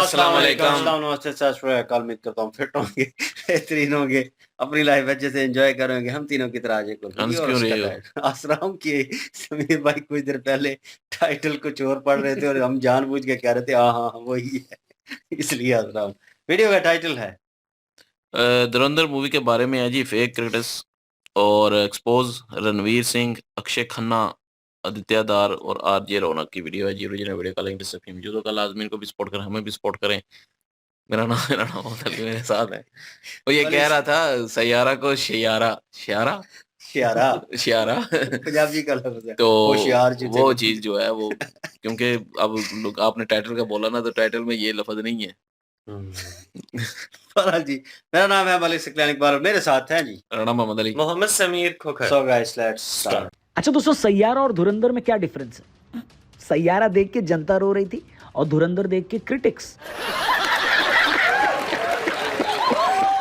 अस्सलाम वालेकुम। अस्सलाम नमस्ते सत श्री अकाल। उम्मीद करता हूँ फिट होंगे, बेहतरीन होंगे, अपनी लाइफ अच्छे से एंजॉय करेंगे। हम तीनों की तरह आज एक और हंस वीडियो और क्यों उसका रहे हो? टाइटल हँस रहा हूँ कि समीर भाई कुछ देर पहले टाइटल कुछ और पढ़ रहे थे और हम जानबूझ के कह रहे थे हाँ हाँ वही है, इसलिए हँस रहा हूँ। वीडियो का टाइटल है धुरंधर मूवी के बारे में है जी, फेक क्रिटिक्स और एक्सपोज रणवीर सिंह, अक्षय खन्ना, आदित्य दार और आरजे रौनक की वीडियो है जी। ओरिजिनल वीडियो का लिंक डिस्क्रिप्शन में मौजूद होगा। लाजमी इनको भी सपोर्ट करें, हमें भी सपोर्ट करें। मेरा नाम अफजल है, मेरे साथ है। वो ये वाले कह रहा था सैयारा को शियारा शियारा शियारा शियारा पंजाबी का लफ्ज है तो होशियार जिसे वो चीज जो है वो, क्योंकि अब लोग आपने टाइटल का बोला ना, तो टाइटल में ये लफ्ज नहीं है। फरहान जी, मेरा नाम है मलिक सिकलानी इकबाल, मेरे साथ हैं जी Rana Mohammad Ali. Mohammad Sameer Khokhar. So guys let's start. अच्छा दोस्तों, सैयारा और धुरंधर में क्या डिफरेंस है? सैयारा देख के जनता रो रही थी और धुरंधर देख के क्रिटिक्स।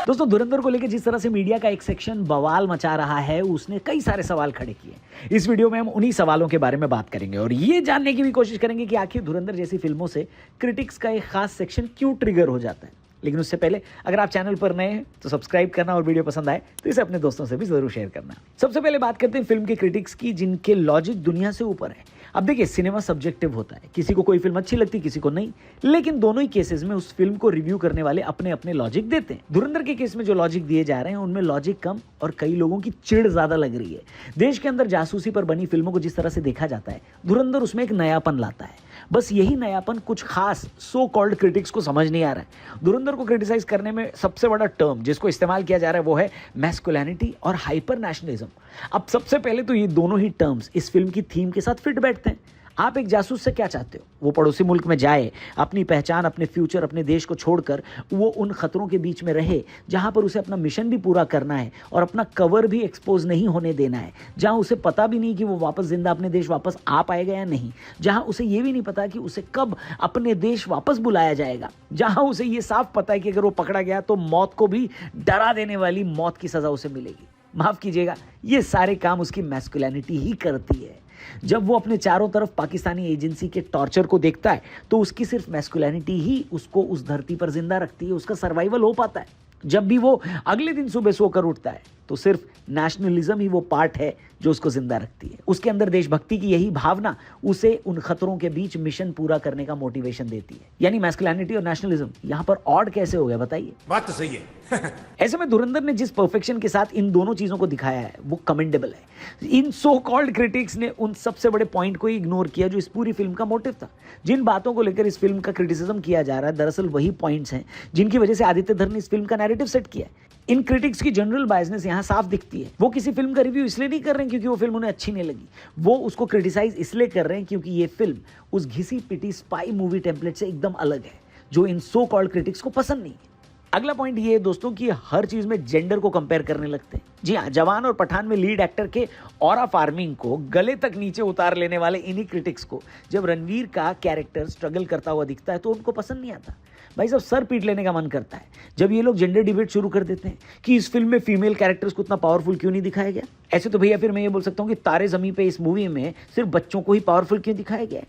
दोस्तों, धुरंधर को लेकर जिस तरह से मीडिया का एक सेक्शन बवाल मचा रहा है, उसने कई सारे सवाल खड़े किए। इस वीडियो में हम उन्हीं सवालों के बारे में बात करेंगे और ये जानने की भी कोशिश करेंगे कि आखिर धुरंधर जैसी फिल्मों से क्रिटिक्स का एक खास सेक्शन क्यों ट्रिगर हो जाता है। लेकिन उससे पहले अगर आप चैनल पर नए हैं तो सब्सक्राइब करना और वीडियो पसंद आए तो इसे अपने दोस्तों से भी जरूर शेयर करना। सबसे पहले बात करते हैं फिल्म के क्रिटिक्स की, जिनके लॉजिक दुनिया से ऊपर है। अब देखिए, सिनेमा सब्जेक्टिव होता है, किसी को कोई फिल्म अच्छी लगती, किसी को नहीं, लेकिन दोनों ही केसेस में उस फिल्म को रिव्यू करने वाले अपने अपने लॉजिक देते हैं। धुरंधर के केस में जो लॉजिक दिए जा रहे हैं उनमें लॉजिक कम और कई लोगों की चिढ़ ज्यादा लग रही है। देश के अंदर जासूसी पर बनी फिल्मों को जिस तरह से देखा जाता है, धुरंधर उसमें एक नयापन लाता है। बस यही नयापन कुछ खास सो कॉल्ड क्रिटिक्स को समझ नहीं आ रहा है। धुरंधर को क्रिटिसाइज करने में सबसे बड़ा टर्म जिसको इस्तेमाल किया जा रहा है वो है मैस्कुलिनिटी और हाइपर नेशनलिज्म। अब सबसे पहले तो ये दोनों ही टर्म्स इस फिल्म की थीम के साथ फिट बैठते हैं। आप एक जासूस से क्या चाहते हो? वो पड़ोसी मुल्क में जाए, अपनी पहचान, अपने फ्यूचर, अपने देश को छोड़कर वो उन खतरों के बीच में रहे जहां पर उसे अपना मिशन भी पूरा करना है और अपना कवर भी एक्सपोज नहीं होने देना है, जहां उसे पता भी नहीं कि वो वापस जिंदा अपने देश वापस आ पाएगा या नहीं, जहां उसे ये भी नहीं पता कि उसे कब अपने देश वापस बुलाया जाएगा, जहां उसे ये साफ पता है कि अगर वो पकड़ा गया तो मौत को भी डरा देने वाली मौत की सजा उसे मिलेगी। माफ कीजिएगा, ये सारे काम उसकी मैस्कुलिनिटी ही करती है। जब वो अपने चारों तरफ पाकिस्तानी एजेंसी के टॉर्चर को देखता है तो उसकी सिर्फ मैस्कुलिनिटी ही उसको उस धरती पर जिंदा रखती है, उसका सर्वाइवल हो पाता है। जब भी वो अगले दिन सुबह सोकर उठता है तो सिर्फ नेशनलिज्म ही वो पार्ट है जो उसको जिंदा रखती है। उसके अंदर देशभक्ति की यही भावना उसे उन खतरों के बीच मिशन पूरा करने का मोटिवेशन देती है। यानी मैस्कुलिनिटी और नेशनलिज्म यहाँ पर ऑड कैसे हो गया, बताइए? बात तो सही है। ऐसे में धुरंधर ने जिस परफेक्शन के साथ इन दोनों चीजों को दिखाया है वो कमेंडेबल है। इन सो कॉल्ड क्रिटिक्स ने उन सबसे बड़े पॉइंट को इग्नोर किया जो इस पूरी फिल्म का मोटिव था। जिन बातों को लेकर इस फिल्म का क्रिटिसिज्म किया जा रहा है, दरअसल वही पॉइंट्स हैं जिनकी वजह से आदित्य धर ने इस फिल्म का नैरेटिव सेट किया है। इन क्रिटिक्स की जनरल बायसनेस यहाँ साफ दिखती है। वो किसी फिल्म का रिव्यू इसलिए नहीं कर रहे हैं क्योंकि वो फिल्म उन्हें अच्छी नहीं लगी, वो उसको क्रिटिसाइज इसलिए कर रहे हैं क्योंकि ये फिल्म उस घिसी पिटी स्पाई मूवी टेम्पलेट से एकदम अलग है जो इन सो कॉल्ड क्रिटिक्स को पसंद नहीं है। अगला पॉइंट ये है दोस्तों कि हर चीज में जेंडर को कंपेयर करने लगते हैं। जी हाँ, जवान और पठान में लीड एक्टर के ऑरा फार्मिंग को गले तक नीचे उतार लेने वाले इन्हीं क्रिटिक्स को जब रणवीर का कैरेक्टर स्ट्रगल करता हुआ दिखता है तो उनको पसंद नहीं आता। भाई साहब, सर पीट लेने का मन करता है जब ये लोग जेंडर डिबेट शुरू कर देते हैं कि इस फिल्म में फीमेल कैरेक्टर्स को इतना पावरफुल क्यों नहीं दिखाया गया। ऐसे तो भैया फिर मैं ये बोल सकता हूँ कि तारे ज़मीं पे इस मूवी में सिर्फ बच्चों को ही पावरफुल क्यों दिखाया गया है,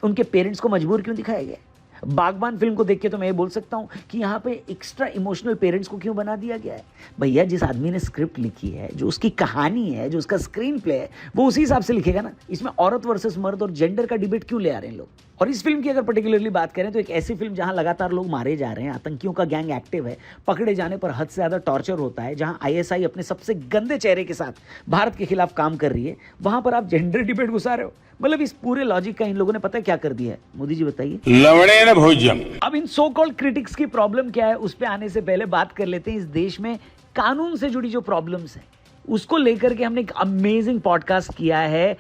उनके पेरेंट्स को मजबूर क्यों दिखाया गया है। बागबान फिल्म को देख के तो मैं ये बोल सकता हूँ कि यहाँ पे एक्स्ट्रा इमोशनल पेरेंट्स को क्यों बना दिया गया है। भैया, जिस आदमी ने स्क्रिप्ट लिखी है, जो उसकी कहानी है, जो उसका स्क्रीन प्ले है, वो उसी हिसाब से लिखेगा ना। इसमें औरत वर्सेस मर्द और जेंडर का डिबेट क्यों ले आ रहे हैं लोग। और इस फिल्म की अगर पर्टिकुलरली बात करें तो एक ऐसी फिल्म जहां लगातार लोग मारे जा रहे हैं, आतंकियों का गैंग एक्टिव है, पकड़े जाने पर हद से ज्यादा टॉर्चर होता है, जहां आईएसआई अपने सबसे गंदे चेहरे के साथ भारत के खिलाफ काम कर रही है, वहां पर आप जेंडर डिबेट घुसा रहे हो। मतलब इस पूरे लॉजिक का इन लोगों ने पता है क्या कर दिया है? मोदी जी बताइए। लवणे न भोजम। अब इन सो कॉल्ड क्रिटिक्स की प्रॉब्लम क्या है, उस पे आने से पहले बात कर लेते हैं इस देश में कानून से जुड़ी जो प्रॉब्लम्स है उसको लेकर के हमने एक अमेजिंग पॉडकास्ट किया है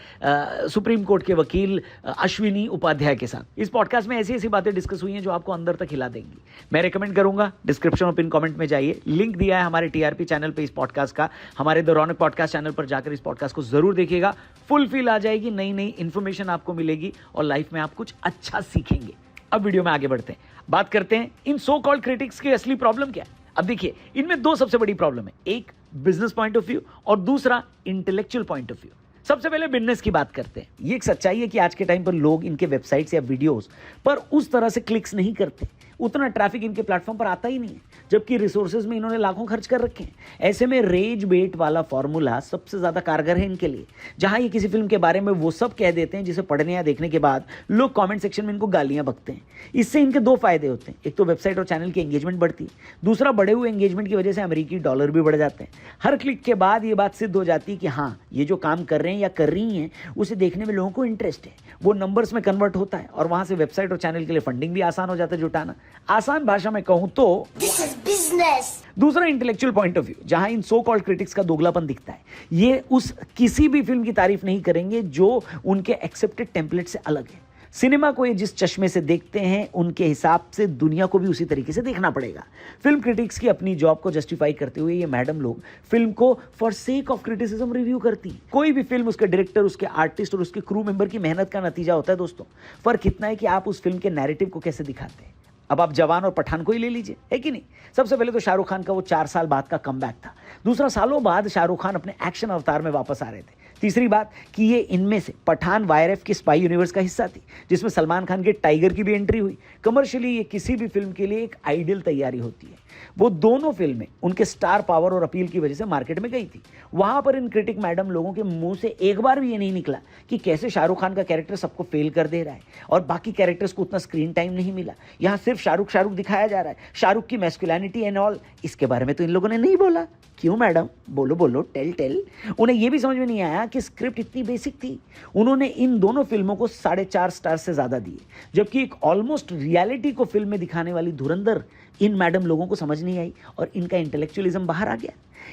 सुप्रीम कोर्ट के वकील अश्विनी उपाध्याय के साथ। इस पॉडकास्ट में ऐसी ऐसी बातें डिस्कस हुई हैं जो आपको अंदर तक हिला देंगी। मैं रेकमेंड करूंगा, डिस्क्रिप्शन और पिन कमेंट में जाइए, लिंक दिया है हमारे टीआरपी चैनल पे इस पॉडकास्ट का। हमारे द रौनक पॉडकास्ट चैनल पर जाकर इस पॉडकास्ट को जरूर देखिएगा। फुल फील आ जाएगी, नई नई इंफॉर्मेशन आपको मिलेगी और लाइफ में आप कुछ अच्छा सीखेंगे। अब वीडियो में आगे बढ़ते हैं, बात करते हैं इन सो कॉल्ड क्रिटिक्स की असली प्रॉब्लम क्या है। अब देखिए, इनमें दो सबसे बड़ी प्रॉब्लम है, एक बिजनेस पॉइंट ऑफ व्यू और दूसरा इंटेलेक्चुअल पॉइंट ऑफ व्यू। सबसे पहले बिजनेस की बात करते हैं। ये एक सच्चाई है कि आज के टाइम पर लोग इनके वेबसाइट्स या वीडियोस पर उस तरह से क्लिक्स नहीं करते, उतना ट्रैफिक इनके प्लेटफॉर्म पर आता ही नहीं है, जबकि रिसोर्सेज में इन्होंने लाखों खर्च कर रखे हैं। ऐसे में रेज बेट वाला फॉर्मूला सबसे ज़्यादा कारगर है इनके लिए। जहां ये किसी फिल्म के बारे में वो सब कह देते हैं जिसे पढ़ने या देखने के बाद लोग कमेंट सेक्शन में इनको गालियां बकते हैं। इससे इनके दो फायदे होते हैं, एक तो वेबसाइट और चैनल की एंगेजमेंट बढ़ती है, दूसरा बढ़े हुए एंगेजमेंट की वजह से अमेरिकी डॉलर भी बढ़ जाते हैं। हर क्लिक के बाद ये बात सिद्ध हो जाती है कि हाँ, ये जो काम कर रहे हैं या कर रही हैं उसे देखने में लोगों को इंटरेस्ट है, वो नंबर्स में कन्वर्ट होता है और वहां से वेबसाइट और चैनल के लिए फंडिंग भी आसान हो जाता है जुटाना। आसान भाषा में कहूं तो दिस इज बिजनेस। दूसरा इंटेलेक्चुअल पॉइंट ऑफ व्यू, जहां इन सो कॉल्ड क्रिटिक्स का दोगलापन दिखता है। ये उस किसी भी फिल्म की तारीफ नहीं करेंगे जो उनके एक्सेप्टेड टेम्पलेट से अलग है। सिनेमा को ये जिस चश्मे से देखते हैं उनके हिसाब से दुनिया को भी उसी तरीके से देखना पड़ेगा। फिल्म क्रिटिक्स की अपनी जॉब को जस्टिफाई करते हुए ये मैडम लोग फिल्म को for sake of criticism review करती है। कोई भी फिल्म उसके डायरेक्टर, उसके आर्टिस्ट और उसके क्रू मेंबर की मेहनत का नतीजा होता है दोस्तों। फर्क इतना है कि आप उस फिल्म के नैरेटिव को कैसे दिखाते हैं। अब आप जवान और पठान को ही ले लीजिए, है कि नहीं। सबसे पहले तो शाहरुख खान का वो 4 साल बाद का कमबैक था। दूसरा, सालों बाद शाहरुख खान अपने एक्शन अवतार में वापस आ रहे थे। तीसरी बात कि ये इनमें से पठान वाईआरएफ की स्पाई यूनिवर्स का हिस्सा थी, जिसमें सलमान खान के टाइगर की भी एंट्री हुई। कमर्शियली ये किसी भी फिल्म के लिए एक आइडियल तैयारी होती है। वो दोनों फिल्में उनके स्टार पावर और अपील की वजह से मार्केट में गई थी। वहां पर इन क्रिटिक मैडम लोगों के मुंह से एक बार भी ये नहीं निकला कि कैसे शाहरुख खान का कैरेक्टर सबको फेल कर दे रहा है और बाकी कैरेक्टर्स को उतना स्क्रीन टाइम नहीं मिला। यहाँ सिर्फ शाहरुख दिखाया जा रहा है, शाहरुख की मैस्कुलिनिटी एंड ऑल, इसके बारे में तो इन लोगों ने नहीं बोला। क्यों मैडम, बोलो बोलो, टेल। उन्हें यह भी समझ में नहीं आया कि स्क्रिप्ट इतनी बेसिक थी। उन्होंने इन दोनों फिल्मों को 4.5 स्टार से ज्यादा दिए, जबकि एक ऑलमोस्ट रियलिटी को फिल्म में दिखाने वाली धुरंधर इन मैडम लोगों को समझ नहीं आई और इनका इंटेलेक्चुअलिज्म बाहर आ गया।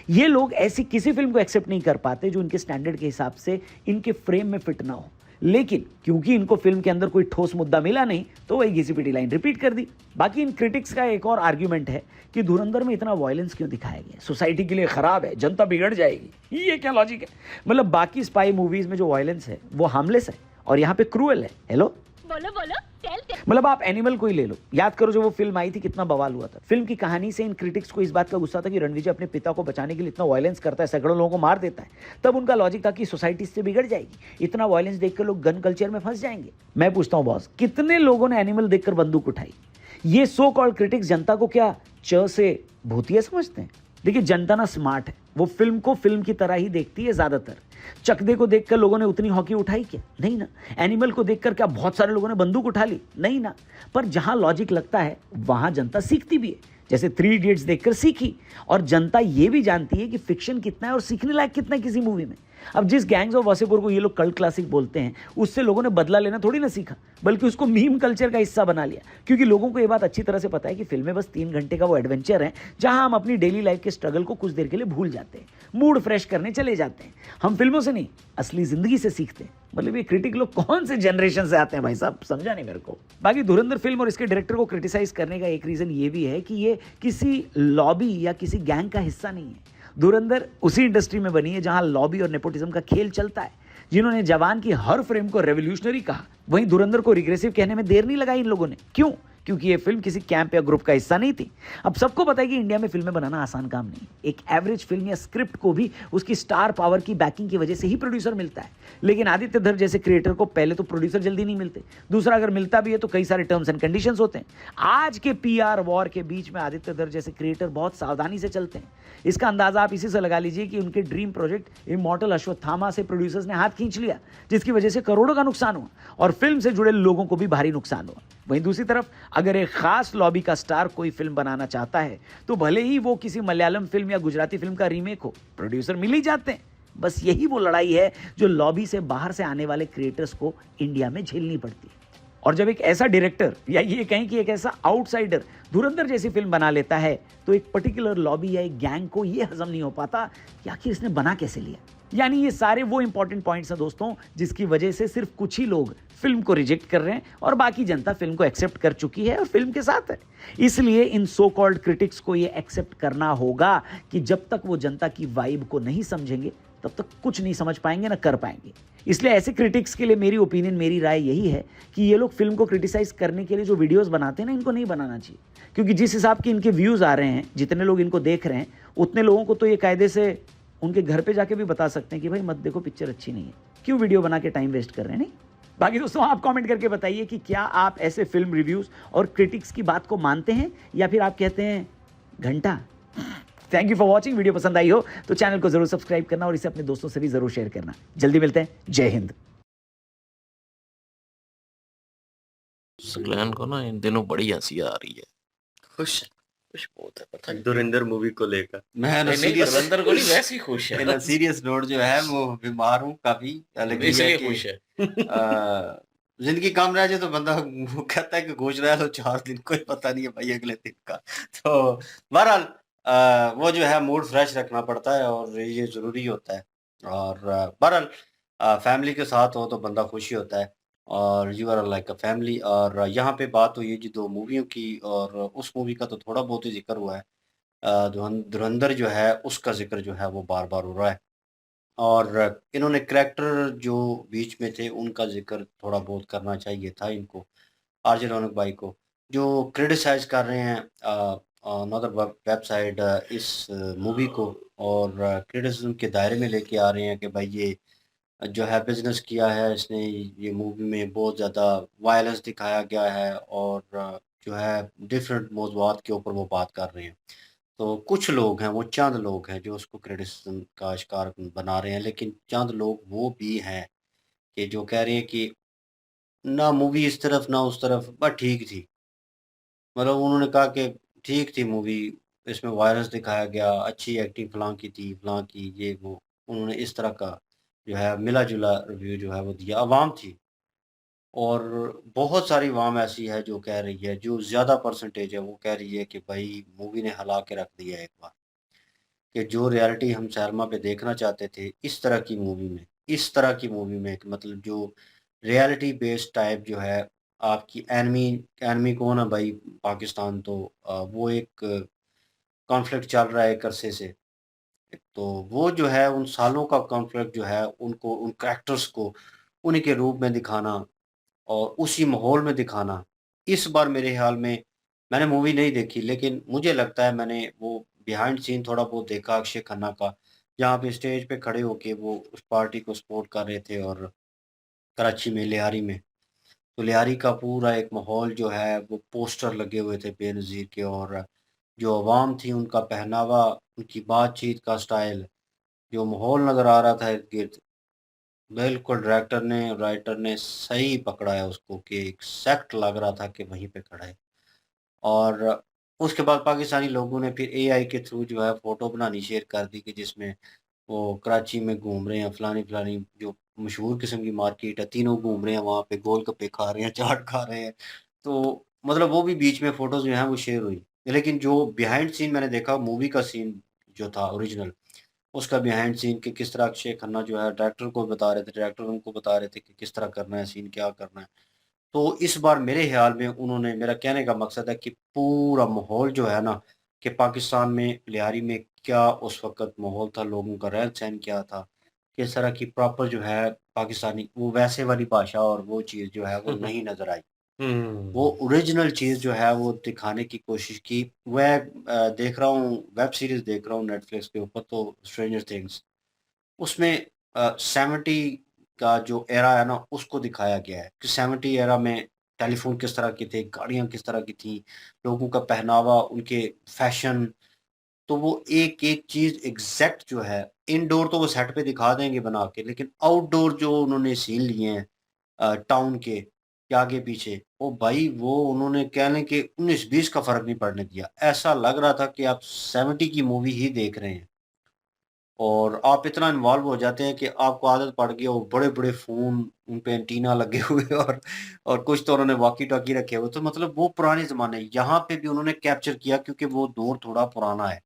ये लोग ऐसी किसी फिल्म को एक्सेप्ट नहीं कर पाते जो इनके स्टैंडर्ड के हिसाब से इनके फ्रेम में फिट ना हो, लेकिन क्योंकि इनको फिल्म के अंदर कोई ठोस मुद्दा मिला नहीं तो वही घिसी-पिटी लाइन रिपीट कर दी। बाकी इन क्रिटिक्स का एक और आर्ग्यूमेंट है कि धुरंधर में इतना वायलेंस क्यों दिखाया गया, सोसाइटी के लिए खराब है, जनता बिगड़ जाएगी। ये क्या लॉजिक है? मतलब बाकी स्पाई मूवीज में जो वायलेंस है वो हार्मलेस है और यहाँ पे क्रूअल है। हेलो, बोलो मतलब आप एनिमल को ही ले लो, याद करो जो वो फिल्म आई थी कितना बवाल हुआ था। फिल्म की कहानी से इन क्रिटिक्स को इस बात का गुस्सा था कि रणवीर जी अपने पिता को बचाने के लिए इतना वायलेंस करता है, सैकड़ों लोगों को मार देता है। तब उनका लॉजिक था कि सोसाइटी इससे बिगड़ जाएगी, इतना वायलेंस देखकर लोग गन कल्चर में फंस जाएंगे। मैं पूछता हूँ बॉस, कितने लोगों ने एनिमल देखकर बंदूक उठाई? ये सो कॉल्ड क्रिटिक्स जनता को क्या च से भूतिया समझते हैं? देखिए, जनता ना स्मार्ट है, वो फिल्म को फिल्म की तरह ही देखती है ज्यादातर। चकदे को देखकर लोगों ने उतनी हॉकी उठाई क्या? नहीं ना। एनिमल को देखकर क्या बहुत सारे लोगों ने बंदूक उठा ली? नहीं ना। पर जहां लॉजिक लगता है वहां जनता सीखती भी है, जैसे 3 इडियट्स देखकर सीखी। और जनता ये भी जानती है कि फिक्शन कितना है और सीखने लायक कितना है किसी मूवी में। अब जिस गैंग्स ऑफ वासेपुर को ये लोग कल्ट क्लासिक बोलते हैं, उससे लोगों ने बदला लेना थोड़ी ना सीखा, बल्कि उसको मीम कल्चर का हिस्सा बना लिया। क्योंकि लोगों को ये बात अच्छी तरह से पता है कि फिल्में बस 3 घंटे का वो एडवेंचर है जहां हम अपनी डेली लाइफ के स्ट्रगल को कुछ देर के लिए भूल जाते हैं, मूड फ्रेश करने चले जाते हैं। हम फिल्मों से नहीं, असली जिंदगी से सीखते हैं। मतलब ये क्रिटिक लोग कौन से जनरेशन से आते हैं भाई साहब, समझा नहीं मेरे को। बाकी धुरंधर फिल्म और इसके डायरेक्टर को क्रिटिसाइज करने का एक रीजन ये भी है कि ये किसी लॉबी या किसी गैंग का हिस्सा नहीं है। धुरंधर उसी इंडस्ट्री में बनी है जहां लॉबी और नेपोटिज्म का खेल चलता है। जिन्होंने जवान की हर फ्रेम को रेवोल्यूशनरी कहा, वहीं धुरंधर को रिग्रेसिव कहने में देर नहीं लगाई इन लोगों ने। क्यों? क्योंकि ये फिल्म किसी कैंप या ग्रुप का हिस्सा नहीं थी। अब सबको पता है कि इंडिया में फिल्में बनाना आसान काम नहीं। एक एवरेज फिल्म या स्क्रिप्ट को भी उसकी स्टार पावर की बैकिंग की वजह से ही प्रोड्यूसर मिलता है। लेकिन आदित्य धर जैसे क्रिएटर को पहले तो प्रोड्यूसर जल्दी नहीं मिलते, दूसरा अगर मिलता भी है तो कई सारे टर्म्स एंड कंडीशंस होते हैं। आज के PR वॉर के बीच में आदित्य धर जैसे क्रिएटर बहुत सावधानी से चलते हैं। इसका अंदाजा आप इसी से लगा लीजिए कि उनके ड्रीम प्रोजेक्ट इमॉर्टल अश्वत्थामा से प्रोड्यूसर्स ने हाथ खींच लिया, जिसकी वजह से करोड़ों का नुकसान हुआ और फिल्म से जुड़े लोगों को भी भारी नुकसान हुआ। वहीं दूसरी तरफ अगर एक खास लॉबी का स्टार कोई फिल्म बनाना चाहता है तो भले ही वो किसी मलयालम फिल्म या गुजराती फिल्म का रीमेक हो, प्रोड्यूसर मिल ही जाते हैं। बस यही वो लड़ाई है जो लॉबी से बाहर से आने वाले क्रिएटर्स को इंडिया में झेलनी पड़ती है। और जब एक ऐसा डायरेक्टर या ये कहें कि एक ऐसा आउटसाइडर धुरंधर जैसी फिल्म बना लेता है तो एक पर्टिकुलर लॉबी या एक गैंग को ये हजम नहीं हो पाता कि आखिर इसने बना कैसे लिया। यानी ये सारे वो इंपॉर्टेंट पॉइंट्स हैं दोस्तों जिसकी वजह से सिर्फ कुछ ही लोग फिल्म को रिजेक्ट कर रहे हैं और बाकी जनता फिल्म को एक्सेप्ट कर चुकी है और फिल्म के साथ है। इसलिए इन सो कॉल्ड क्रिटिक्स को ये एक्सेप्ट करना होगा कि जब तक वो जनता की वाइब को नहीं समझेंगे तब तक कुछ नहीं समझ पाएंगे ना कर पाएंगे। इसलिए ऐसे क्रिटिक्स के लिए मेरी ओपिनियन, मेरी राय यही है कि ये लोग फिल्म को क्रिटिसाइज करने के लिए जो वीडियोस बनाते हैं ना, इनको नहीं बनाना चाहिए। क्योंकि जिस हिसाब के इनके व्यूज़ आ रहे हैं, जितने लोग इनको देख रहे हैं, उतने लोगों को तो ये कायदे से उनके घर पे जाके भी बता सकते हैं कि भाई मत देखो, पिक्चर अच्छी नहीं है, क्यों वीडियो बना के टाइम वेस्ट कर रहे हैं। नहीं, बाकी दोस्तों आप कमेंट करके बताइए कि क्या आप ऐसे फिल्म रिव्यूज और क्रिटिक्स की बात को मानते हैं या फिर आप कहते हैं घंटा। Thank you for watching. Video पसंद आई हो तो चैनल को जरूर सब्सक्राइब करना और इसे अपने दोस्तों से भी जरूर शेयर करना। जल्दी मिलते हैं। जय हिंद। सगलैन को ना इन दिनों बड़ी हंसी आ रही है। खुश कुछ बहुत है पता नहीं। धुरंधर मूवी को लेकर मैं ना नहीं नहीं, सीरियस धुरंधर को नहीं, वैसे ही खुश है। ना सीरियस नोट जो है वो बीमार हूँ काफी, लेकिन ये इसलिए है कि खुश है। जिंदगी कम रह जाए तो बंदा वो कहता है कि खुश रह लो 4 दिन, कोई पता नहीं है भाई अगले दिन का। तो बहरहाल वो जो है मूड फ्रेश रखना पड़ता है और ये जरूरी होता है। और बहरहाल फैमिली के साथ हो तो बंदा खुशी होता है और you are like a family. और यहाँ पे बात हुई है जी 2 मूवियों की और उस मूवी का तो थोड़ा बहुत ही जिक्र हुआ है। धुरंधर जो है उसका ज़िक्र जो है वो बार-बार हो रहा है और इन्होंने करैक्टर जो बीच में थे उनका ज़िक्र थोड़ा बहुत करना चाहिए था इनको, आरजे रौनक भाई को, जो क्रिटिसाइज़ कर रहे हैं अनदर वेबसाइट इस मूवी को और क्रिटिसिज़्म के दायरे में लेके आ रहे हैं कि भाई ये जो है बिज़नेस किया है इसने, ये मूवी में बहुत ज़्यादा वायलेंस दिखाया गया है और जो है डिफरेंट मौज़ूआत के ऊपर वो बात कर रहे हैं। तो कुछ लोग हैं, वो चंद लोग हैं जो उसको क्रिटिसिज़्म का शिकार बना रहे हैं, लेकिन चंद लोग वो भी हैं कि जो कह रहे हैं कि ना मूवी इस तरफ ना उस तरफ, बस ठीक थी। मतलब उन्होंने कहा कि ठीक थी मूवी, इसमें वायलेंस दिखाया गया, अच्छी एक्टिंग फलाँ की थी, फलाँ की, ये वो। उन्होंने इस तरह का जो है मिला-जुला रिव्यू जो है वो दिया। अवाम थी और बहुत सारी अवाम ऐसी है जो कह रही है, जो ज़्यादा परसेंटेज है वो कह रही है कि भई मूवी ने हिला के रख दिया है एक बार। कि जो रियलिटी हम सिनेमा पे देखना चाहते थे, इस तरह की मूवी में कि मतलब जो रियलिटी बेस्ड टाइप जो है, आपकी एनिमी एनिमी कौन है भाई? पाकिस्तान। तो वो एक कॉन्फ्लिक्ट चल रहा है एक अरसे से। तो वो जो है उन सालों का कॉन्फ्लिक्ट जो है उनको उन कैरेक्टर्स को उन्हीं के रूप में दिखाना और उसी माहौल में दिखाना। इस बार मेरे ख़्याल में मैंने मूवी नहीं देखी लेकिन मुझे लगता है मैंने वो बिहाइंड सीन थोड़ा बहुत देखा अक्षय खन्ना का, जहाँ पे स्टेज पे खड़े होके वो उस पार्टी को सपोर्ट कर रहे थे और कराची में लियारी में। तो लियारी का पूरा एक माहौल जो है वो पोस्टर लगे हुए थे बेनज़ीर के और जो अवाम थी उनका पहनावा, उनकी बातचीत का स्टाइल, जो माहौल नज़र आ रहा था इर्द-गिर्द, बिल्कुल डायरेक्टर ने, राइटर ने सही पकड़ा है उसको कि एग्ज़ैक्ट लग रहा था कि वहीं पे खड़ा है। और उसके बाद पाकिस्तानी लोगों ने फिर एआई के थ्रू जो है फ़ोटो बनानी शेयर कर दी कि जिसमें वो कराची में घूम रहे हैं, फलानी-फलानी जो मशहूर किस्म की मार्केट है, तीनों घूम रहे हैं वहाँ पे, गोलगप्पे खा रहे हैं, चाट खा रहे हैं। तो मतलब वो भी बीच में फ़ोटोज़ जो हैं वो शेयर हुई। लेकिन जो बिहाइंड सीन मैंने देखा मूवी का सीन जो था ओरिजिनल, उसका बिहाइंड सीन कि किस तरह अक्षय खन्ना जो है डायरेक्टर को बता रहे थे, डायरेक्टर उनको बता रहे थे कि किस तरह करना है सीन, क्या करना है। तो इस बार मेरे ख़्याल में उन्होंने, मेरा कहने का मकसद है कि पूरा माहौल जो है ना, कि पाकिस्तान में लियारी में क्या उस वक़्त माहौल था, लोगों का रहन-सहन क्या था, किस तरह की प्रॉपर जो है पाकिस्तानी वो वैसे वाली भाषा और वो चीज़ जो है वो नहीं नज़र आई। वो हम्म। ओरिजिनल चीज़ जो है वो दिखाने की कोशिश की। मैं देख रहा हूँ, वेब सीरीज़ देख रहा हूँ नेटफ्लिक्स के ऊपर तो स्ट्रेंजर थिंग्स, उसमें 70 का जो एरा है ना उसको दिखाया गया है कि 70 एरा में टेलीफ़ोन किस तरह के थे, गाड़ियाँ किस तरह की थी, लोगों का पहनावा, उनके फ़ैशन। तो वो एक-एक चीज़ एग्ज़ैक्ट जो है, इनडोर तो वो सेट पे दिखा देंगे बना के, लेकिन आउटडोर जो उन्होंने सीन लिए हैं टाउन के आगे-पीछे, ओ भाई वो उन्होंने कह लें कि 19-20 का फ़र्क नहीं पड़ने दिया। ऐसा लग रहा था कि आप 70 की मूवी ही देख रहे हैं। और आप इतना इन्वॉल्व हो जाते हैं कि आपको आदत पड़ गई है वो बड़े-बड़े फ़ोन, उन पे एंटीना लगे हुए और कुछ तो उन्होंने वॉकी-टॉकी रखे हुए, तो मतलब वो पुराने ज़माने, यहाँ पे भी उन्होंने कैप्चर किया क्योंकि वो दौर थोड़ा पुराना है।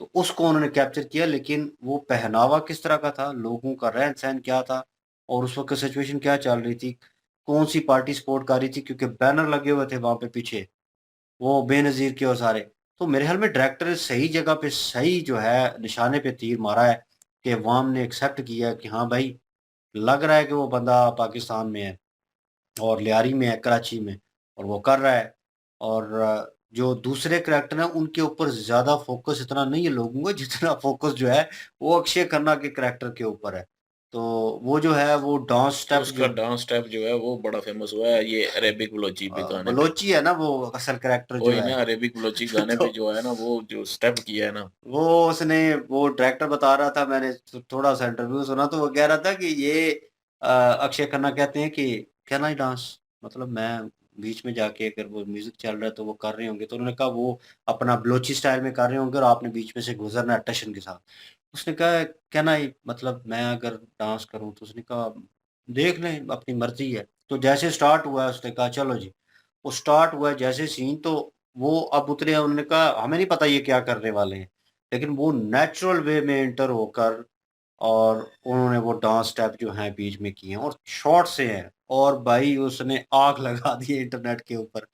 तो उसको उन्होंने कैप्चर किया लेकिन वो पहनावा किस तरह का था, लोगों का रहन-सहन क्या था और उस वक़्त सिचुएशन क्या चल रही थी, कौन-सी पार्टी सपोर्ट कर रही थी क्योंकि बैनर लगे हुए थे वहाँ पे पीछे, वो बेनज़ीर के और सारे। तो मेरे ख़्याल में डायरेक्टर सही जगह पे सही जो है निशाने पे तीर मारा है कि अवाम ने एक्सेप्ट किया कि हाँ भाई, लग रहा है कि वो बंदा पाकिस्तान में है और लियारी में है, कराची में, और वो कर रहा है। और जो दूसरे करैक्टर हैं उनके ऊपर ज़्यादा फ़ोकस इतना नहीं है लोगों का जितना फ़ोकस जो है वो अक्षय खन्ना के करैक्टर के ऊपर है। तो वो जो है वो डांस तो स्टेप उसका जो डांस स्टेप जो है वो बड़ा फेमस हुआ है ये अरेबिक बलोची पे गाने पे। बलोची है ना वो असल कैरेक्टर जो वही है। ना, अरेबिक बलोची गाने पे तो जो है ना वो जो स्टेप किया है ना। वो उसने वो डायरेक्टर बता रहा था, मैंने थोड़ा सा इंटरव्यू सुना तो वो कह रहा था कि ये अक्षय खन्ना कहते हैं कि कैन आई डांस, मतलब मैं बीच में जाके अगर वो म्यूजिक चल रहा है तो वो कर रहे होंगे, तो उन्होंने कहा वो अपना बलोची स्टाइल में कर रहे होंगे और आपने बीच में से गुजरना है टशन के साथ। उसने कहा कैन आई, मतलब मैं अगर डांस करूं, तो उसने कहा देख लें अपनी मर्जी है। तो जैसे स्टार्ट हुआ उसने कहा चलो जी, वो स्टार्ट हुआ जैसे सीन, तो वो अब उतरे, उन्होंने कहा हमें नहीं पता ये क्या करने वाले हैं, लेकिन वो नेचुरल वे में एंटर होकर और उन्होंने वो डांस स्टेप जो हैं बीच में किए हैं और शॉर्ट से हैं, और भाई उसने आग लगा दी है इंटरनेट के ऊपर।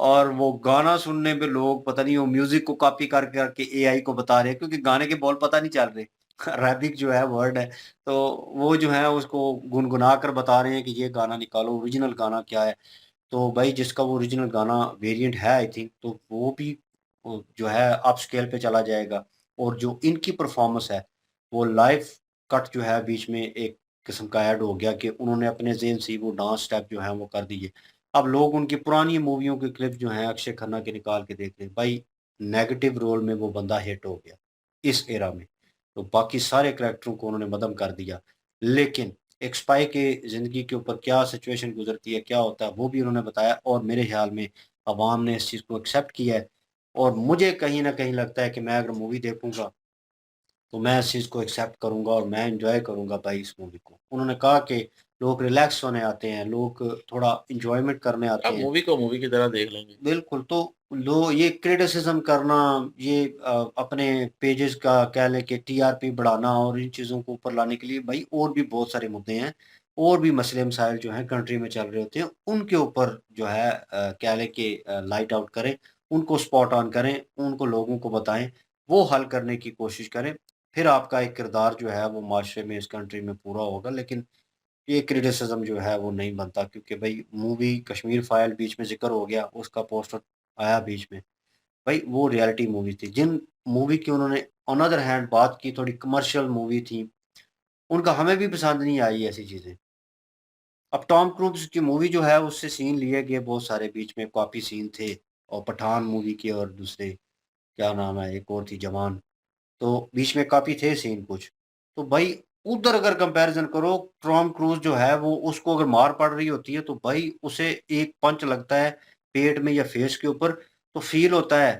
और वो गाना सुनने पे लोग पता नहीं वो म्यूजिक को कॉपी कर करके एआई को बता रहे हैं, क्योंकि गाने के बोल पता नहीं चल रहे। अरेबिक जो है वर्ड है, तो वो जो है उसको गुनगुना कर बता रहे हैं कि ये गाना निकालो, ओरिजिनल गाना क्या है। तो भाई जिसका वो ओरिजिनल गाना वेरिएंट है आई थिंक, तो वो भी जो है अप स्केल पे चला जाएगा। और जो इनकी परफॉर्मेंस है, वो लाइव कट जो है बीच में एक किस्म का ऐड हो गया कि उन्होंने अपने ज़हन से ही वो डांस स्टेप जो है वो कर दिए। अब लोग उनकी पुरानी मूवियों के क्लिप जो हैं अक्षय खन्ना के निकाल के देख रहे हैं। भाई नेगेटिव रोल में वो बंदा हिट हो गया इस एरा में। तो बाकी सारे कैरेक्टरों को उन्होंने मदम कर दिया। लेकिन एक स्पाई के ज़िंदगी के ऊपर क्या सिचुएशन गुज़रती है, क्या होता है, वो भी उन्होंने बताया और मेरे ख़्याल में अवाम ने इस चीज़ को एक्सेप्ट किया है। और मुझे कहीं न कहीं लगता है कि मैं अगर मूवी देखूँगा, तो मैं इस चीज़ को एक्सेप्ट करूँगा और मैं एन्जॉय करूँगा भाई इस मूवी को। उन्होंने कहा कि लोग रिलैक्स होने आते हैं, लोग थोड़ा एन्जॉयमेंट करने आते आप हैं। मूवी को मूवी की तरह देख लेंगे। बिल्कुल, तो लो ये क्रिटिसिज़्म करना, ये अपने पेजेज़ का कह लें कि टीआरपी बढ़ाना और इन चीज़ों को ऊपर लाने के लिए भाई और भी बहुत सारे मुद्दे हैं। और भी मसले-मसाइल जो हैं कंट्री में चल रहे होते हैं, उनके ऊपर जो है कह लें कि लाइट आउट करें, उनको स्पॉट ऑन करें, उनको लोगों को बताएँ, वो हल करने की कोशिश करें। फिर आपका एक किरदार जो है वो माशरे में, इस कंट्री में पूरा होगा। लेकिन ये क्रिटिसिज़्म जो है वो नहीं बनता, क्योंकि भई मूवी कश्मीर फाइल बीच में ज़िक्र हो गया, उसका पोस्टर आया बीच में। भई वो रियलिटी मूवी थी। जिन मूवी की उन्होंने ऑन अदर हैंड बात की, थोड़ी कमर्शियल मूवी थी, उनका हमें भी पसंद नहीं आई ऐसी चीज़ें। अब टॉम क्रूज़ की मूवी जो है उससे सीन लिए गए बहुत सारे, बीच में कॉपी सीन थे और पठान मूवी के, और दूसरे क्या नाम है, एक और थी जवान। तो बीच में काफ़ी थे सीन कुछ। तो भाई उधर अगर कंपैरिज़न करो, टॉम क्रूज़ जो है वो, उसको अगर मार पड़ रही होती है तो भाई उसे एक पंच लगता है पेट में या फेस के ऊपर, तो फ़ील होता है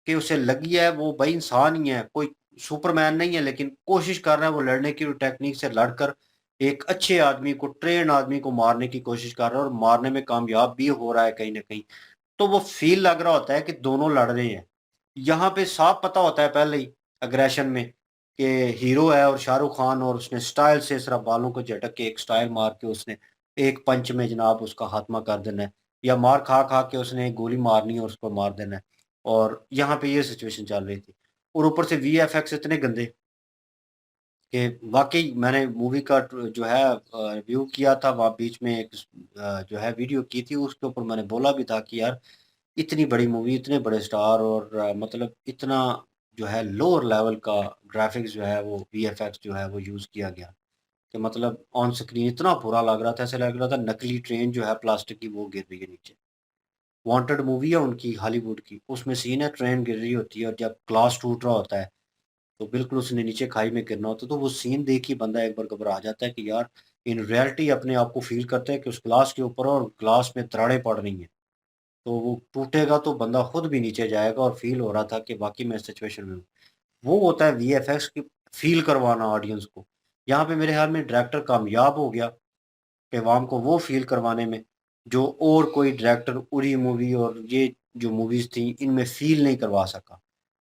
कि उसे लगी है। वो भाई इंसान ही है, कोई सुपरमैन नहीं है, लेकिन कोशिश कर रहा है वो लड़ने की, टेक्नीक से लड़कर एक अच्छे आदमी को, ट्रेन्ड आदमी को मारने की कोशिश कर रहा है और मारने में कामयाब भी हो रहा है कहीं न कहीं। तो वो फ़ील लग रहा होता है कि दोनों लड़ रहे हैं। यहाँ पे साफ पता होता है पहले ही एग्रेशन में कि हीरो है और शाहरुख खान, और उसने स्टाइल से सिर्फ बालों को झटक के एक स्टाइल मार के उसने एक पंच में जनाब उसका खात्मा कर देना है, या मार खा खा के उसने एक गोली मारनी है और उसको मार देना है। और यहाँ पे ये सिचुएशन चल रही थी, और ऊपर से वीएफएक्स इतने गंदे कि वाकई मैंने मूवी का जो है रिव्यू किया था वहाँ बीच में, एक जो है वीडियो की थी उसके ऊपर मैंने बोला भी था कि यार इतनी बड़ी मूवी, इतने बड़े स्टार, और मतलब इतना जो है लोअर लेवल का ग्राफ़िक्स जो है वो वीएफएक्स जो है वो यूज़ किया गया, कि मतलब ऑन स्क्रीन इतना बुरा लग रहा था, ऐसा लग रहा था नकली ट्रेन जो है प्लास्टिक की वो गिर रही है नीचे। वांटेड मूवी है उनकी हॉलीवुड की, उसमें सीन है ट्रेन गिर रही होती है और जब ग्लास टूट रहा होता है, तो बिल्कुल उसने नीचे खाई में गिरना होता है, तो वो सीन देख के बंदा एक बार घबरा जाता है कि यार इन रियलिटी अपने आप को फ़ील करता है कि उस ग्लास के ऊपर और ग्लास में दरारें पड़ रही हैं। तो वो टूटेगा तो बंदा खुद भी नीचे जाएगा, और फ़ील हो रहा था कि वाक़ई मैं इस सिचुएशन में हूँ। वो होता है वीएफएक्स की फ़ील करवाना ऑडियंस को। यहाँ पे मेरे ख़्याल में डायरेक्टर कामयाब हो गया कि अवाम को वो फ़ील करवाने में, जो और कोई डायरेक्टर उरी मूवी और ये जो मूवीज़ थी इनमें फ़ील नहीं करवा सका।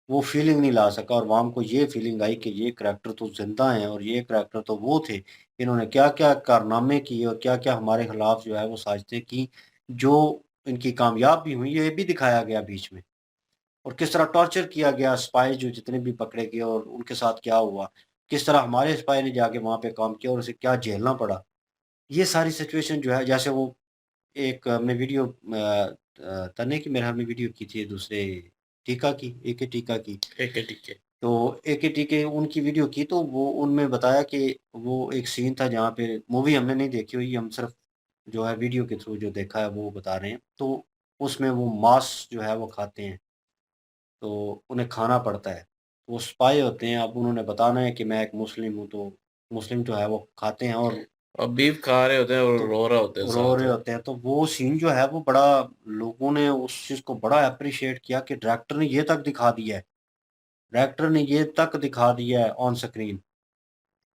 वो फ़ीलिंग नहीं ला सका, और अवाम को ये फ़ीलिंग आई कि ये करैक्टर तो ज़िंदा हैं और ये करैक्टर तो वो थे। इन्होंने क्या-क्या कारनामे किए और क्या-क्या हमारे खिलाफ जो है वो साज़िशें की, जो इनकी कामयाब भी हुई, ये भी दिखाया गया बीच में। और किस तरह टॉर्चर किया गया स्पाई जो जितने भी पकड़े गए और उनके साथ क्या हुआ। किस तरह हमारे स्पाई ने जाके वहाँ पे काम किया और उसे क्या झेलना पड़ा। ये सारी सिचुएशन जो है, जैसे वो एक हमने वीडियो तन्ने की मेरे ख़्याल में वीडियो की थी दूसरे टीका की, एके टीका की। ठीक है, ठीक है। तो एकेटी के उनकी वीडियो की, तो वो उनमें बताया कि वो एक सीन था जहाँ पे, मूवी हमने नहीं देखी हुई, हम सिर्फ जो है वीडियो के थ्रू जो देखा है वो बता रहे हैं। तो उसमें वो मांस जो है वो खाते हैं, तो उन्हें खाना पड़ता है। वो स्पाई होते हैं, अब उन्होंने बताना है कि मैं एक मुस्लिम हूँ, तो मुस्लिम जो है वो खाते हैं और बीफ खा रहे होते हैं और तो रो रहे होते हैं रो साथ रहे में। होते हैं। तो वो सीन जो है वो बड़ा, लोगों ने उस चीज़ को बड़ा एप्रिशिएट किया कि डायरेक्टर ने ये तक दिखा दिया है, डायरेक्टर ने ये तक दिखा दिया है ऑन स्क्रीन।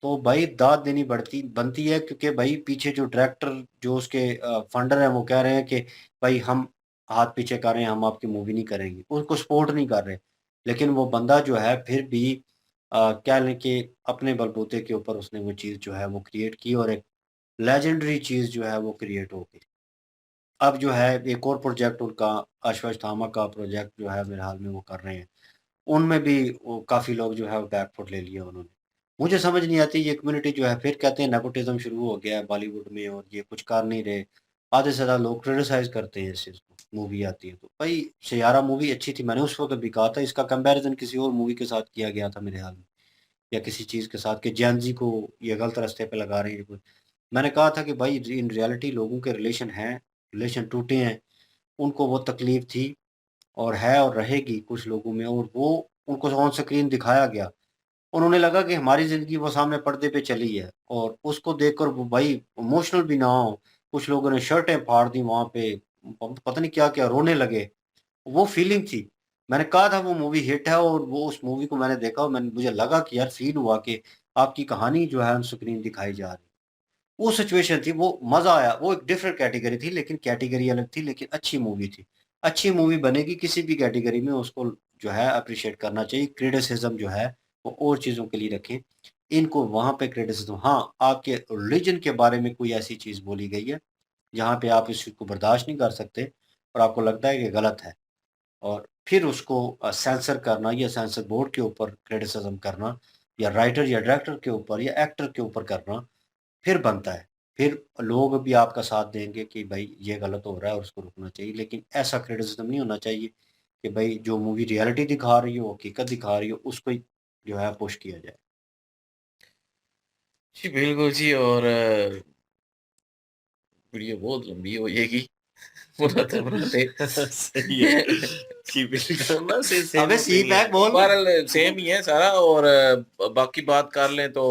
तो भाई दाद देनी बढ़ती बनती है, क्योंकि भाई पीछे जो डायरेक्टर, जो उसके फंडर हैं, वो कह रहे हैं कि भाई हम हाथ पीछे कर रहे हैं, हम आपकी मूवी नहीं करेंगे, उसको सपोर्ट नहीं कर रहे। लेकिन वो बंदा जो है फिर भी क्या लें कि अपने बलबूते के ऊपर उसने वो चीज़ जो है वो क्रिएट की, और एक लेजेंडरी चीज़ जो है वो क्रिएट हो गई। अब जो है एक और प्रोजेक्ट उनका, अश्वत्थामा का प्रोजेक्ट जो है मेरे हाल में वो कर रहे हैं, उनमें भी वो काफ़ी लोग जो है वो बैकफुट ले लिया उन्होंने। मुझे समझ नहीं आती ये कम्युनिटी जो है, फिर कहते हैं नेपोटिज़्म शुरू हो गया है बॉलीवुड में और ये कुछ कर नहीं रहे। आधे से ज़्यादा लोग क्रिटिसाइज़ करते हैं इस चीज़ को, मूवी आती है तो। भाई सैयारा मूवी अच्छी थी, मैंने उस वक़्त भी कहा था, इसका कंपैरिज़न किसी और मूवी के साथ किया गया था मेरे ख्याल में, या किसी चीज़ के साथ कि जेन ज़ी को ये गलत रास्ते पे लगा रहे हैं कोई। मैंने कहा था कि भाई इन रियलिटी लोगों के रिलेशन हैं, रिलेशन टूटे हैं, उनको वो तकलीफ़ थी और है और रहेगी कुछ लोगों में, और वो उनको ऑन स्क्रीन दिखाया गया। उन्होंने लगा कि हमारी ज़िंदगी वो सामने पर्दे पे चली है, और उसको देखकर वो भाई इमोशनल भी ना हो। कुछ लोगों ने शर्टें फाड़ दी वहाँ पे, पता नहीं क्या-क्या रोने लगे। वो फीलिंग थी। मैंने कहा था वो मूवी हिट है, और वो उस मूवी को मैंने देखा और मुझे लगा कि यार फ़ील हुआ कि आपकी कहानी जो है ऑन स्क्रीन दिखाई जा रही है। वो सिचुएशन थी, वो मज़ा आया। वो एक डिफरेंट कैटेगरी थी, लेकिन कैटेगरी अलग थी, लेकिन अच्छी मूवी थी। अच्छी मूवी बनेगी किसी भी कैटेगरी में, उसको जो है एप्रिशिएट करना चाहिए। क्रिटिसिज़्म जो है वो और चीज़ों के लिए रखें। इनको वहाँ पे क्रिटिसिज़्म, हाँ, आपके रिलिजन के बारे में कोई ऐसी चीज़ बोली गई है, जहाँ पे आप इस चीज़ को बर्दाश्त नहीं कर सकते और आपको लगता है कि गलत है, और फिर उसको सेंसर करना, या सेंसर बोर्ड के ऊपर क्रिटिसिज़्म करना, या राइटर या डायरेक्टर के ऊपर या एक्टर के ऊपर करना, फिर बनता है। फिर लोग भी आपका साथ देंगे कि भाई ये गलत हो रहा है और उसको रुकना चाहिए। लेकिन ऐसा क्रिटिसिज़्म नहीं होना चाहिए कि भाई जो मूवी रियलिटी दिखा रही हो, हकीकत दिखा रही हो, उसको ही जो है पुश किया जाए। जी, बिल्कुल जी। और वीडियो बहुत लंबी हो जाएगी बनाते-बनाते। सही है। जी, बिल्कुल ना, से सेम अबे सी ओपिनियन पैक है। बोल। बहरहाल सेम ही है सारा। और बाकी बात कर लें तो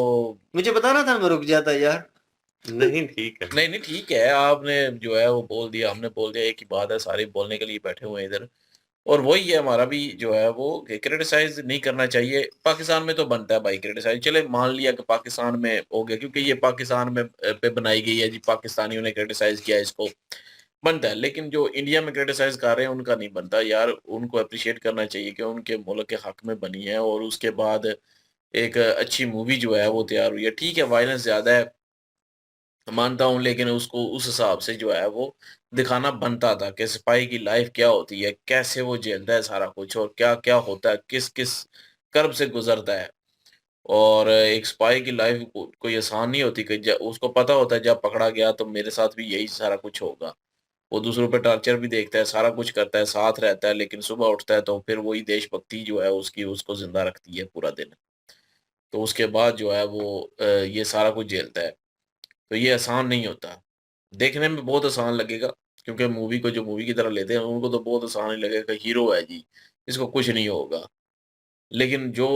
मुझे बताना था, मैं रुक जाता यार। नहीं, ठीक है। नहीं, नहीं ठीक है, आपने जो है वो बोल दिया, हमने बोल दिया, एक ही बात है, सारे बोलने के लिए बैठे हुए हैं इधर। और वही है हमारा भी जो है वो कि क्रिटिसाइज़ नहीं करना चाहिए। पाकिस्तान में तो बनता है भाई क्रिटिसाइज़, चले मान लिया कि पाकिस्तान में हो गया क्योंकि ये पाकिस्तान में पे बनाई गई है जी, पाकिस्तानियों ने क्रिटिसाइज़ किया इसको, बनता है। लेकिन जो इंडिया में क्रिटिसाइज़ कर रहे हैं उनका नहीं बनता यार, उनको एप्रिशिएट करना चाहिए कि उनके मुल्क के हक में बनी है और उसके बाद एक अच्छी मूवी जो है वो तैयार हुई है। ठीक है, वायलेंस ज़्यादा है, मानता हूँ, लेकिन उसको उस हिसाब से जो है वो दिखाना बनता था कि सिपाही की लाइफ क्या होती है, कैसे वो झेलता है सारा कुछ और क्या-क्या होता है, किस-किस कर्ब से गुज़रता है। और एक सिपाही की लाइफ कोई आसान नहीं होती कि ज उसको पता होता है जब पकड़ा गया तो मेरे साथ भी यही सारा कुछ होगा। वो दूसरों पे टॉर्चर भी देखता है, सारा कुछ करता है, साथ रहता है, लेकिन सुबह उठता है तो फिर वही देशभक्ति जो है उसकी उसको ज़िंदा रखती है पूरा दिन। तो उसके बाद जो है वो ये सारा कुछ झेलता है। तो ये आसान नहीं होता। देखने में बहुत आसान लगेगा क्योंकि मूवी को जो मूवी की तरह लेते हैं उनको तो बहुत आसान ही लगेगा, हीरो है जी, इसको कुछ नहीं होगा। लेकिन जो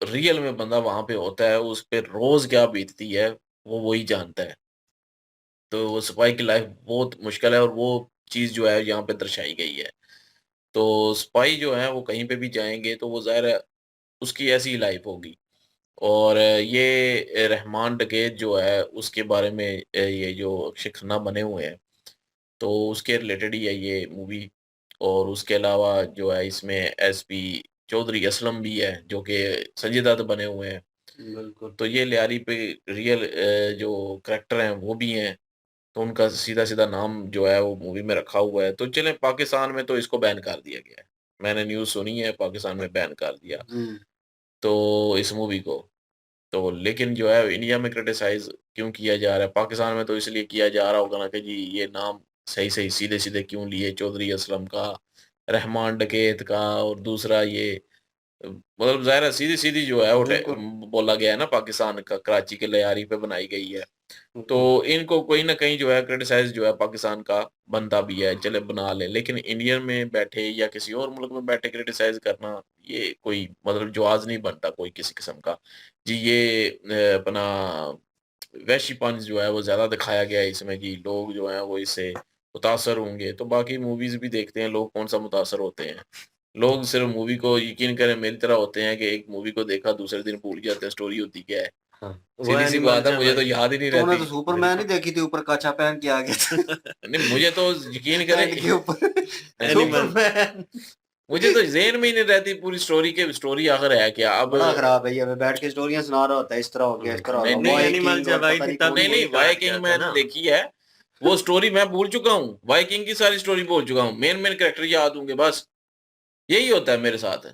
रियल में बंदा वहाँ पे होता है, उस पे रोज़ क्या बीतती है, वो वही जानता है। तो वो सिपाही की लाइफ़ बहुत मुश्किल है और वो चीज़ जो है यहाँ पे दर्शाई गई है। तो सिपाही जो है वो कहीं पे भी जाएँगे तो वो ज़ाहिर है उसकी ऐसी ही लाइफ़ होगी। और ये रहमान डकैत जो है उसके बारे में ये जो अक्षय खन्ना बने हुए हैं, तो उसके रिलेटेड ही है ये मूवी। और उसके अलावा जो है इसमें एसपी चौधरी असलम भी है जो कि संजय दत्त बने हुए हैं। बिल्कुल। तो ये लियारी पे रियल जो करैक्टर हैं वो भी हैं, तो उनका सीधा-सीधा नाम जो है वो मूवी में रखा हुआ है। तो चलें, पाकिस्तान में तो इसको बैन कर दिया गया है। मैंने न्यूज़ सुनी है, पाकिस्तान में बैन कर दिया, हुँ। तो इस मूवी को। तो लेकिन जो है इंडिया में क्रिटिसाइज़ क्यों किया जा रहा है? पाकिस्तान में तो इसलिए किया जा रहा होगा ना कि जी ये नाम सही-सही, सीधे-सीधे क्यों लिए चौधरी असलम का, रहमान डकैत का और दूसरा ये मतलब ज़ाहिर है सीधी-सीधी जो है वो बिल्कुल। बोला गया है ना, पाकिस्तान का कराची के लियारी पे बनाई गई है। तो बिल्कुल। इनको कहीं न कहीं जो है क्रिटिसाइज़ जो है पाकिस्तान का बनता भी है, चले बना लें। लेकिन इंडिया में बैठे या किसी और मुल्क में बैठे क्रिटिसाइज़ करना, ये कोई मतलब जवाज़ नहीं बनता कोई किसी किस्म का। जी, ये अपना वहशीपन जो है वो ज़्यादा दिखाया गया है इसमें कि लोग जो हैं वो इससे मुतासर होंगे। तो बाकी मूवीज़ भी देखते हैं लोग, कौन-सा मुतासर होते हैं। लोग सिर्फ़ मूवी को यकीन करें मेरी तरह होते हैं कि एक मूवी को देखा दूसरे दिन भूल जाते हैं स्टोरी होती क्या है। हाँ, वो सीधी-सी बात एनिमल्स है, है मुझे तो भाई। याद ही नहीं तूने रहती। तो सुपरमैन ही देखी थी, ऊपर काचा पहन के आ गया था नहीं, मुझे तो यकीन करें पैंट के ऊपर एनिमल सुपरमैन। मुझे तो ज़हन में ही नहीं रहती पूरी स्टोरी के स्टोरी आखिर है क्या? अब बड़ा खराब है ये, अब बैठ के स्टोरियां सुना रहा होता है, इस तरह हो गया, इस तरह हो नहीं, गया, नहीं, एनिमल्स वाइकिंग है और भाई पता थी नहीं तभी कौन नहीं, वही नहीं, कौन। कहा वाइकिंग गया था मैंने ना। देखी है। वो स्टोरी मैं भूल चुका हूँ। वाइकिंग की सारी स्टोरी भूल चुका हूँ। मेन कैरेक्टर याद होंगे बस। यही होता है मेरे साथ।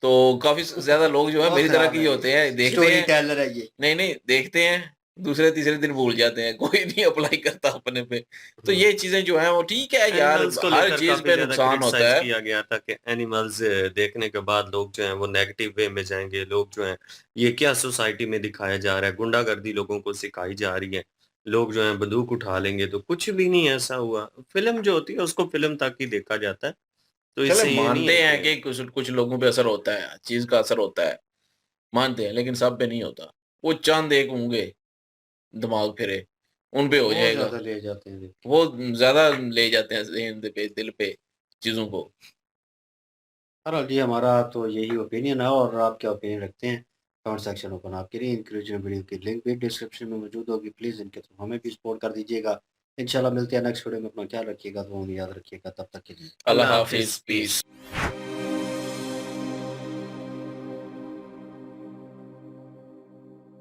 तो काफ़ी ज़्यादा लोग जो है बहुत मेरी तरह के खराब ही है ये, होते हैं, देखते स्टोरी हैं टेलर है ये। नहीं, नहीं, देखते हैं, दूसरे-तीसरे दिन भूल जाते हैं, कोई नहीं अप्लाई करता अपने पे। तो हुँ। ये चीज़ें जो हैं वो ठीक है यार, एनिमल्स को हर लेकर चीज़ काफ़ी पे ज़्यादा नुकसान होता क्रिटिसाइज़ है। किया गया था कि एनिमल्स देखने के बाद लोग जो हैं वो नेगेटिव वे में जाएँगे, लोग जो हैं ये क्या सोसाइटी में दिखाया जा रहा है, गुंडागर्दी लोगों को सिखाई जा रही है, लोग जो हैं बंदूक उठा लेंगे, तो कुछ भी नहीं ऐसा हुआ। फ़िल्म जो होती है उसको फ़िल्म तक ही देखा जाता है, तो चलो इससे ये नहीं मानते है हैं कि कि कुछ कुछ लोगों पे असर होता है, चीज़ का असर होता है, मानते हैं, लेकिन सब पे नहीं होता। वो चंद एक होंगे दिमाग फिरे, उन पे हो बहुत जाएगा। ज्यादा ले जाते हैं देख के। वो ज़्यादा ले जाते हैं ज़हन पे, दिल पे चीज़ों को। बहरहाल जी, हमारा तो यही ओपिनियन है, और आप क्या ओपिनियन रखते हैं कमेंट सेक्शन ओपन आपके लिए। इंक्लूजन वीडियो की लिंक भी डिस्क्रिप्शन में मौजूद होगी, प्लीज़ इनके थ्रू हमें भी सपोर्ट कर दीजिएगा। इंशाल्लाह मिलते हैं नेक्स्ट वीडियो में, अपना ख्याल रखिएगा, दुआ में याद रखिएगा, तब तक के लिए अल्लाह अल्लाह हाफ़िज़, हाफ़िज़, पीस। पीस।